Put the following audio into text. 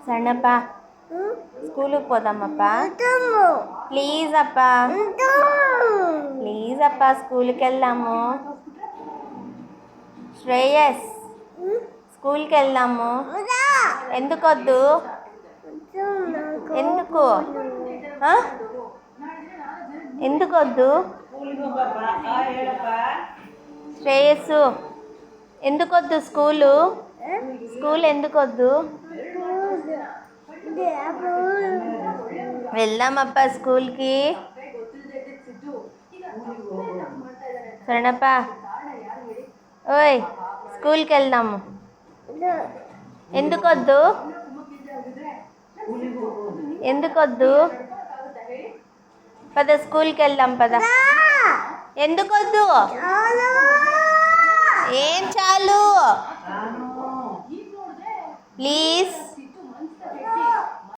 సన్నప్ప స్కూల్కి పోదామప్ప ప్లీజ్ అప్ప ప్లీజ్ అప్ప స్కూల్కి వెళ్దాము. శ్రేయస్ స్కూల్కి వెళ్దాము. ఎందుకు వద్దు? ఎందుకు ఎందుకు వద్దు? శ్రేయస్సు ఎందుకు వద్దు? స్కూల్ ఎందుకు వద్దు? వెళ్దామప్ప స్కూల్కి. సరేనప్ప ఓయ్ స్కూల్కి వెళ్దాము. ఎందుకు వద్దు? ఎందుకు వద్దు? పద స్కూల్కి వెళ్దాం పద. ఎందుకు వద్దు? ఏం చాలు ప్లీజ్.